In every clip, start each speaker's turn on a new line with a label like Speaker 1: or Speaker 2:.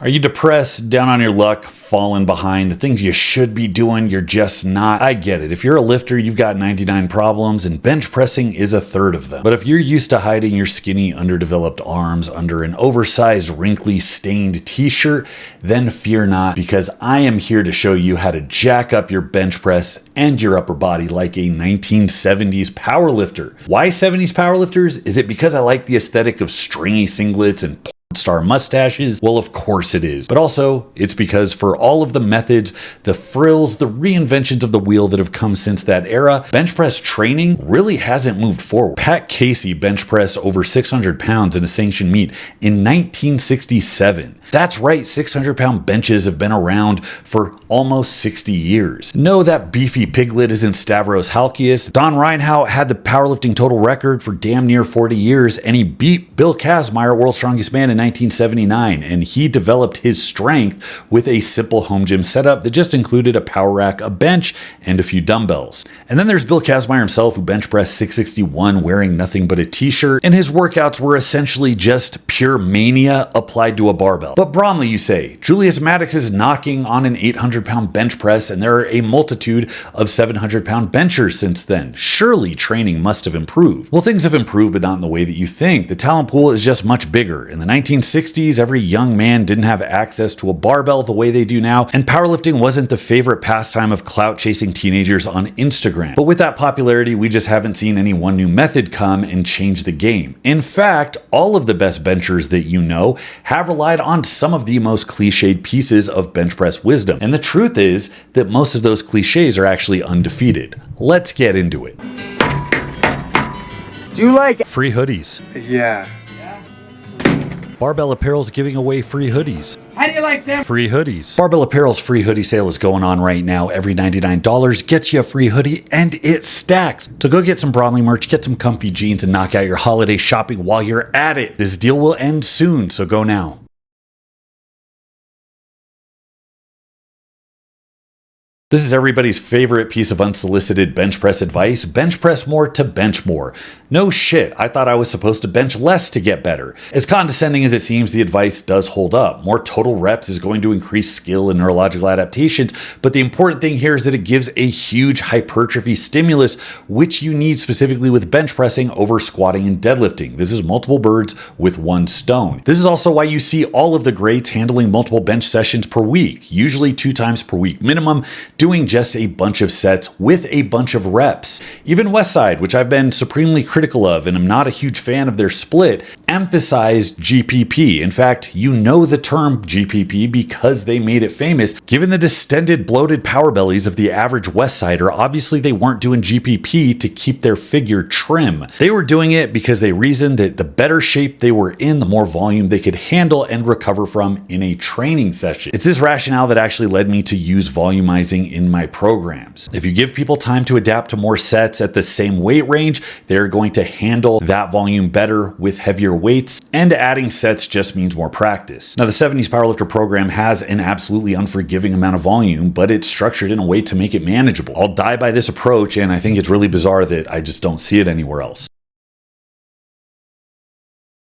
Speaker 1: Are you depressed, down on your luck, falling behind, the things you should be doing, you're just not? I get it. If you're a lifter, you've got 99 problems, and bench pressing is a third of them. But if you're used to hiding your skinny, underdeveloped arms under an oversized, wrinkly, stained t-shirt, then fear not, because I am here to show you how to jack up your bench press and your upper body like a 1970s powerlifter. Why 70s powerlifters? Is it because I like the aesthetic of stringy singlets and star mustaches? Well, of course it is. But also, it's because for all of the methods, the frills, the reinventions of the wheel that have come since that era, bench press training really hasn't moved forward. Pat Casey bench pressed over 600 pounds in a sanctioned meet in 1967. That's right, 600-pound benches have been around for almost 60 years. No, that beefy piglet isn't Stavros Halkias. Don Reinhout had the powerlifting total record for damn near 40 years, and he beat Bill Kazmaier, World's Strongest Man, in 1979, and he developed his strength with a simple home gym setup that just included a power rack, a bench, and a few dumbbells. And then there's Bill Kazmaier himself, who bench pressed 661 wearing nothing but a t-shirt, and his workouts were essentially just pure mania applied to a barbell. But Bromley, you say, Julius Maddox is knocking on an 800-pound bench press, and there are a multitude of 700-pound benchers since then. Surely training must have improved. Well, things have improved, but not in the way that you think. The talent pool is just much bigger. In the 1960s, every young man didn't have access to a barbell the way they do now, and powerlifting wasn't the favorite pastime of clout-chasing teenagers on Instagram. But with that popularity, we just haven't seen any one new method come and change the game. In fact, all of the best benchers that you know have relied on some of the most cliched pieces of bench press wisdom. And the truth is that most of those cliches are actually undefeated. Let's get into it.
Speaker 2: Do you like
Speaker 1: free hoodies?
Speaker 2: Yeah.
Speaker 1: Barbell Apparel's giving away free hoodies.
Speaker 2: How do you like them?
Speaker 1: Free hoodies. Barbell Apparel's free hoodie sale is going on right now. Every $99 gets you a free hoodie, and it stacks. So go get some Bromley merch, get some comfy jeans, and knock out your holiday shopping while you're at it. This deal will end soon, so go now. This is everybody's favorite piece of unsolicited bench press advice. Bench press more to bench more. No shit, I thought I was supposed to bench less to get better. As condescending as it seems, the advice does hold up. More total reps is going to increase skill and neurological adaptations, but the important thing here is that it gives a huge hypertrophy stimulus, which you need specifically with bench pressing over squatting and deadlifting. This is multiple birds with one stone. This is also why you see all of the greats handling multiple bench sessions per week, usually 2 times per week minimum, doing just a bunch of sets with a bunch of reps. Even Westside, which I've been supremely critical of and I'm not a huge fan of their split, emphasized GPP. In fact, you know the term GPP because they made it famous. Given the distended, bloated power bellies of the average Westsider, obviously they weren't doing GPP to keep their figure trim. They were doing it because they reasoned that the better shape they were in, the more volume they could handle and recover from in a training session. It's this rationale that actually led me to use volumizing in my programs. If you give people time to adapt to more sets at the same weight range, they're going to handle that volume better with heavier weights, and adding sets just means more practice. Now, the 70s Powerlifter program has an absolutely unforgiving amount of volume, but it's structured in a way to make it manageable. I'll die by this approach, and I think it's really bizarre that I just don't see it anywhere else.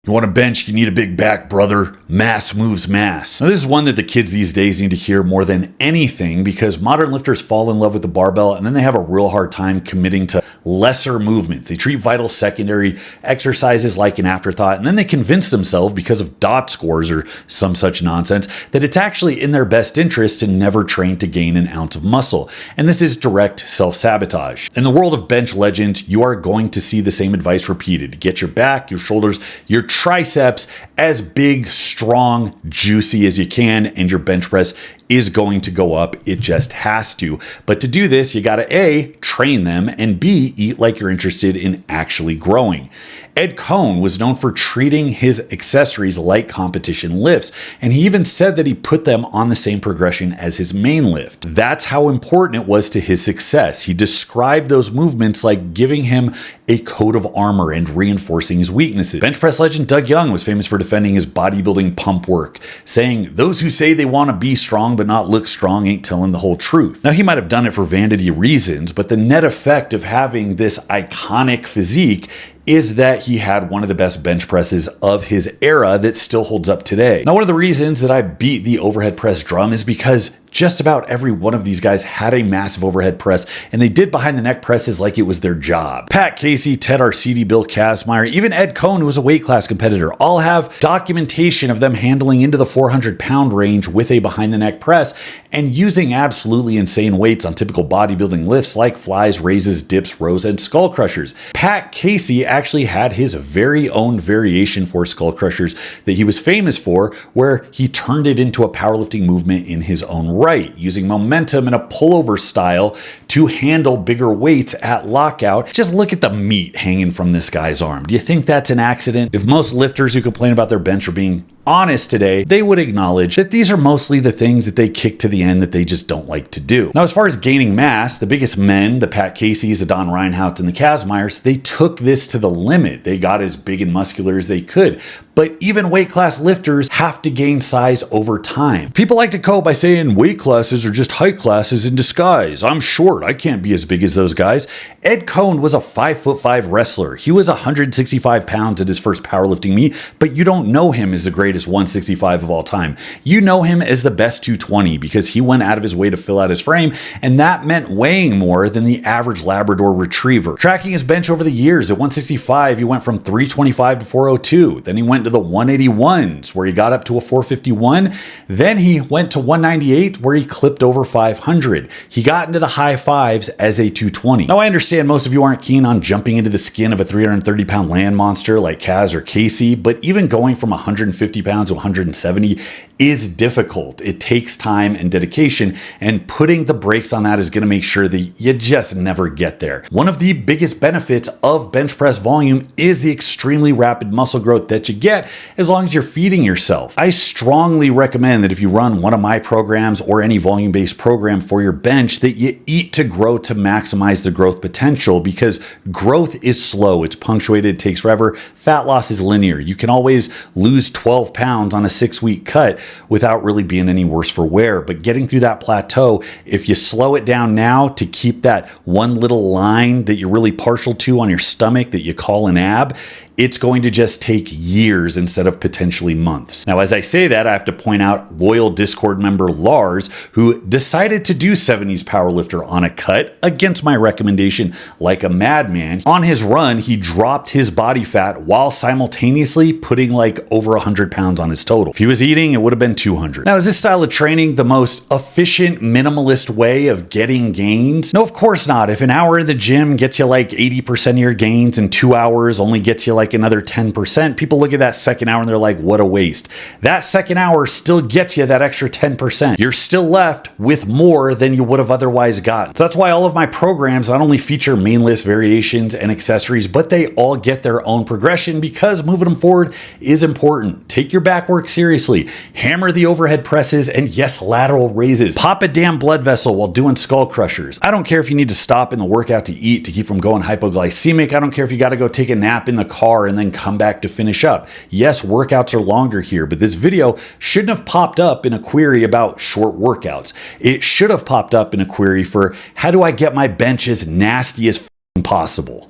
Speaker 1: You want a bench, you need a big back, brother. Mass moves mass. Now, this is one that the kids these days need to hear more than anything because modern lifters fall in love with the barbell and then they have a real hard time committing to lesser movements. They treat vital secondary exercises like an afterthought, and then they convince themselves because of dot scores or some such nonsense that it's actually in their best interest to never train to gain an ounce of muscle. And this is direct self-sabotage. In the world of bench legends, you are going to see the same advice repeated. Get your back, your shoulders, your triceps as big, strong, juicy as you can, and your bench press is going to go up. It just has to. But to do this, you gotta A, train them, and B, eat like you're interested in actually growing. Ed Cohn was known for treating his accessories like competition lifts, and he even said that he put them on the same progression as his main lift. That's how important it was to his success. He described those movements like giving him a coat of armor and reinforcing his weaknesses. Bench press legend Doug Young was famous for defending his bodybuilding pump work, saying, "Those who say they want to be strong but not look strong ain't telling the whole truth." Now, he might have done it for vanity reasons, but the net effect of having this iconic physique is that he had one of the best bench presses of his era that still holds up today. Now, one of the reasons that I beat the overhead press drum is because just about every one of these guys had a massive overhead press, and they did behind the neck presses like it was their job. Pat Casey, Ted Arcidi, Bill Kazmaier, even Ed Cohn, who was a weight class competitor, all have documentation of them handling into the 400-pound range with a behind the neck press and using absolutely insane weights on typical bodybuilding lifts like flies, raises, dips, rows, and skull crushers. Pat Casey actually had his very own variation for skull crushers that he was famous for, where he turned it into a powerlifting movement in his own right, using momentum in a pullover style to handle bigger weights at lockout. Just look at the meat hanging from this guy's arm. Do you think that's an accident? If most lifters who complain about their bench are being honest today, they would acknowledge that these are mostly the things that they kick to the end that they just don't like to do. Now, as far as gaining mass, the biggest men, the Pat Caseys, the Don Reinhouts, and the Kazmaiers, they took this to the limit. They got as big and muscular as they could. But even weight class lifters have to gain size over time. People like to cope by saying weight classes are just height classes in disguise. I'm short, I can't be as big as those guys. Ed Cohn was a 5'5" wrestler. He was 165 pounds at his first powerlifting meet, but you don't know him as the greatest 165 of all time. You know him as the best 220 because he went out of his way to fill out his frame, and that meant weighing more than the average Labrador retriever. Tracking his bench over the years, at 165, he went from 325 to 402. Then he went to the 181s where he got up to a 451. Then he went to 198 where he clipped over 500. He got into the high fives as a 220. Now, I understand most of you aren't keen on jumping into the skin of a 330-pound land monster like Kaz or Casey, but even going from 150 pounds to 170 is difficult. It takes time and dedication, and putting the brakes on that is going to make sure that you just never get there. One of the biggest benefits of bench press volume is the extremely rapid muscle growth that you get as long as you're feeding yourself. I strongly recommend that if you run one of my programs or any volume-based program for your bench, that you eat to grow to maximize the growth potential, because growth is slow. It's punctuated, it takes forever. Fat loss is linear. You can always lose 12 pounds on a 6-week cut without really being any worse for wear. But getting through that plateau, if you slow it down now to keep that one little line that you're really partial to on your stomach that you call an ab, it's going to just take years instead of potentially months. Now, as I say that, I have to point out loyal Discord member Lars, who decided to do 70s Powerlifter on a cut against my recommendation like a madman. On his run, he dropped his body fat while simultaneously putting like over 100 pounds on his total. If he was eating, it would have been 200. Now, is this style of training the most efficient, minimalist way of getting gains? No, of course not. If an hour in the gym gets you like 80% of your gains and 2 hours only gets you like another 10%, people look at that second hour and they're like, what a waste. That second hour still gets you that extra 10%. You're still left with more than you would have otherwise gotten. So that's why all of my programs not only feature main list variations and accessories, but they all get their own progression, because moving them forward is important. Take your back work seriously. Hammer the overhead presses, and yes, lateral raises. Pop a damn blood vessel while doing skull crushers. I don't care if you need to stop in the workout to eat to keep from going hypoglycemic. I don't care if you got to go take a nap in the car and then come back to finish up. Yes, workouts are longer here, but this video shouldn't have popped up in a query about short workouts. It should have popped up in a query for how do I get my bench as nasty as possible.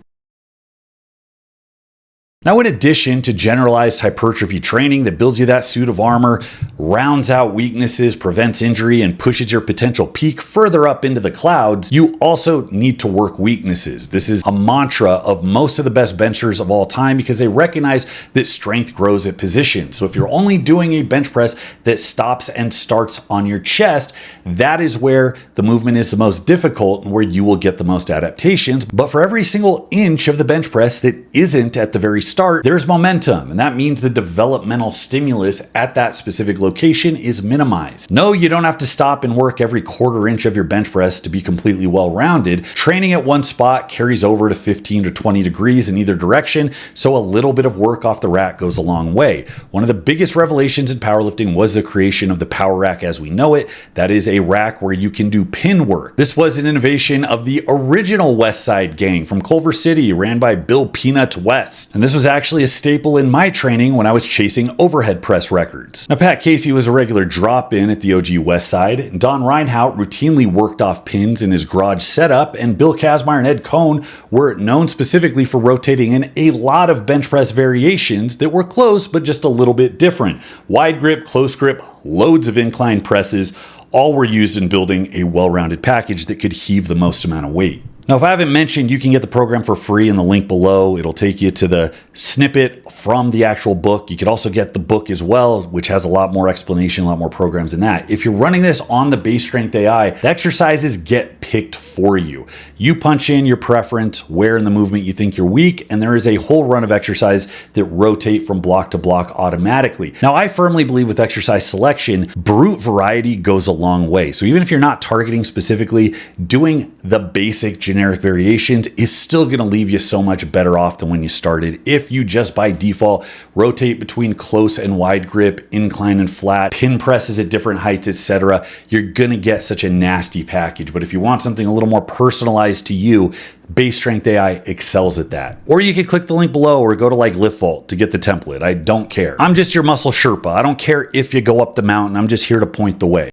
Speaker 1: Now, in addition to generalized hypertrophy training that builds you that suit of armor, rounds out weaknesses, prevents injury, and pushes your potential peak further up into the clouds, you also need to work weaknesses. This is a mantra of most of the best benchers of all time, because they recognize that strength grows at position. So if you're only doing a bench press that stops and starts on your chest, that is where the movement is the most difficult and where you will get the most adaptations. But for every single inch of the bench press that isn't at the very start, there's momentum, and that means the developmental stimulus at that specific location is minimized. No, you don't have to stop and work every quarter inch of your bench press to be completely well-rounded. Training at one spot carries over to 15 to 20 degrees in either direction, so a little bit of work off the rack goes a long way. One of the biggest revelations in powerlifting was the creation of the power rack as we know it. That is a rack where you can do pin work. This was an innovation of the original West Side Gang from Culver City, ran by Bill Peanuts West, and this was was actually a staple in my training when I was chasing overhead press records. Now, Pat Casey was a regular drop-in at the OG West Side, and Don Reinhout routinely worked off pins in his garage setup, and Bill Kazmaier and Ed Cohn were known specifically for rotating in a lot of bench press variations that were close but just a little bit different. Wide grip, close grip, loads of incline presses, all were used in building a well-rounded package that could heave the most amount of weight. Now, if I haven't mentioned, you can get the program for free in the link below. It'll take you to the snippet from the actual book. You could also get the book as well, which has a lot more explanation, a lot more programs than that. If you're running this on the Base Strength AI, the exercises get picked for you. You punch in your preference, where in the movement you think you're weak, and there is a whole run of exercise that rotate from block to block automatically. Now, I firmly believe with exercise selection, brute variety goes a long way. So even if you're not targeting specifically, doing the basic generic variations is still going to leave you so much better off than when you started. If you just by default rotate between close and wide grip, incline and flat, pin presses at different heights, etc., you're going to get such a nasty package. But if you want something a little more personalized to you, Base Strength AI excels at that. Or you can click the link below or go to like Lift Vault to get the template. I don't care. I'm just your muscle Sherpa. I don't care if you go up the mountain. I'm just here to point the way.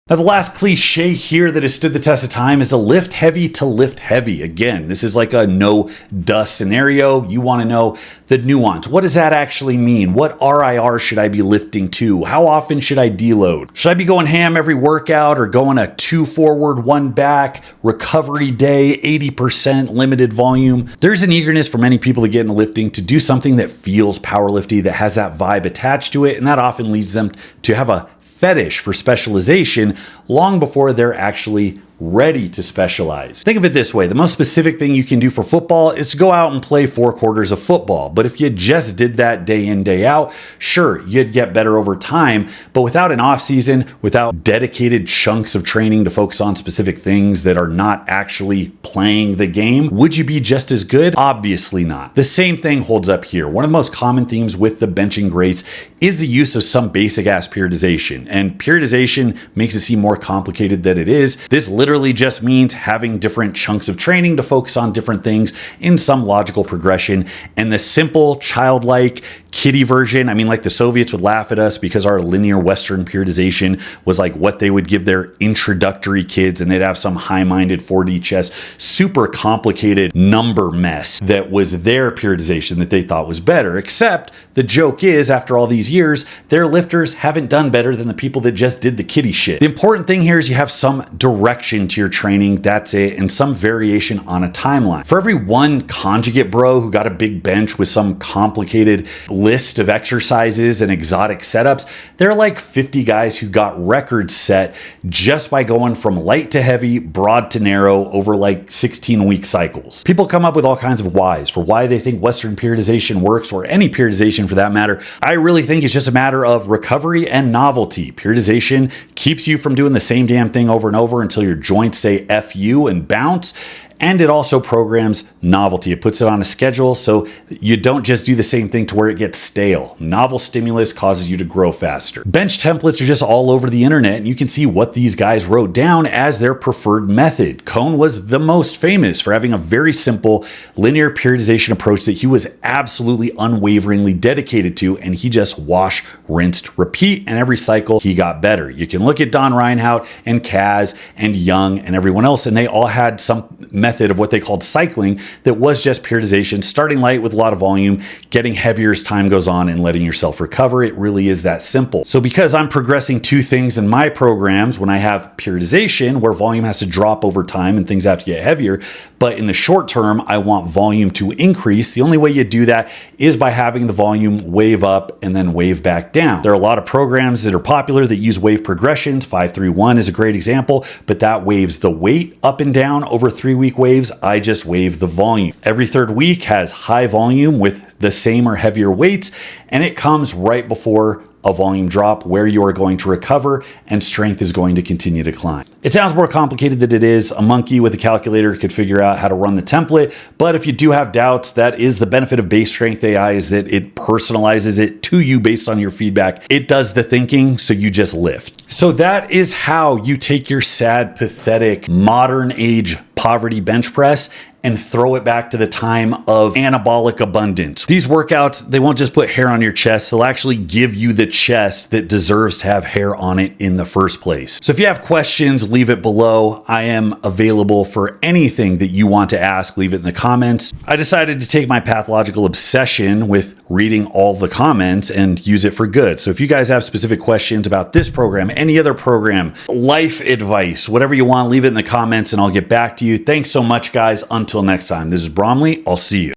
Speaker 1: Now, the last cliche here that has stood the test of time is a lift heavy to lift heavy. Again, this is like a no dust scenario. You want to know the nuance. What does that actually mean? What RIR should I be lifting to? How often should I deload? Should I be going ham every workout or going a 2 forward, 1 back, recovery day, 80% limited volume? There's an eagerness for many people to get into lifting to do something that feels powerlifty, that has that vibe attached to it, and that often leads them to have a fetish for specialization long before they're actually ready to specialize. Think of it this way. The most specific thing you can do for football is to go out and play 4 quarters of football. But if you just did that day in, day out, sure, you'd get better over time. But without an off season, without dedicated chunks of training to focus on specific things that are not actually playing the game, would you be just as good? Obviously not. The same thing holds up here. One of the most common themes with the benching greats is the use of some basic ass periodization. And periodization makes it seem more complicated than it is. This literally just means having different chunks of training to focus on different things in some logical progression. And the simple, childlike, kiddie version, I mean, like the Soviets would laugh at us because our linear Western periodization was like what they would give their introductory kids, and they'd have some high-minded 4D chess, super complicated number mess that was their periodization that they thought was better. Except the joke is, after all these years, their lifters haven't done better than the people that just did the kiddie shit. The important thing here is you have some direction to your training, that's it, and some variation on a timeline. For every one conjugate bro who got a big bench with some complicated list of exercises and exotic setups, there are like 50 guys who got records set just by going from light to heavy, broad to narrow over like 16-week cycles. People come up with all kinds of whys for why they think Western periodization works, or any periodization for that matter. I really think it's just a matter of recovery and novelty. Periodization keeps you from doing the same damn thing over and over until your joints say F you and bounce. And it also programs novelty. It puts it on a schedule so you don't just do the same thing to where it gets stale. Novel stimulus causes you to grow faster. Bench templates are just all over the internet, and you can see what these guys wrote down as their preferred method. Cohn was the most famous for having a very simple linear periodization approach that he was absolutely unwaveringly dedicated to, and he just wash, rinsed, repeat, and every cycle he got better. You can look at Don Reinhout and Kaz and Young and everyone else, and they all had some method of what they called cycling that was just periodization, starting light with a lot of volume, getting heavier as time goes on, and letting yourself recover. It really is that simple. So because I'm progressing 2 things in my programs, when I have periodization where volume has to drop over time and things have to get heavier, but in the short term, I want volume to increase, the only way you do that is by having the volume wave up and then wave back down. There are a lot of programs that are popular that use wave progressions. 5-3-1 is a great example, but that waves the weight up and down over 3-week waves. I just wave the volume. Every 3rd week has high volume with the same or heavier weights, and it comes right before a volume drop where you are going to recover and strength is going to continue to climb. It sounds more complicated than it is. A monkey with a calculator could figure out how to run the template, but if you do have doubts, that is the benefit of Base Strength AI, is that it personalizes it to you based on your feedback. It does the thinking, so you just lift. So that is how you take your sad, pathetic, modern age poverty bench press and throw it back to the time of anabolic abundance. These workouts, they won't just put hair on your chest, they'll actually give you the chest that deserves to have hair on it in the first place. So if you have questions, leave it below. I am available for anything that you want to ask. Leave it in the comments. I decided to take my pathological obsession with reading all the comments and use it for good. So if you guys have specific questions about this program, any other program, life advice, whatever you want, leave it in the comments and I'll get back to you. Thanks so much, guys. Until next time, this is Bromley. I'll see you.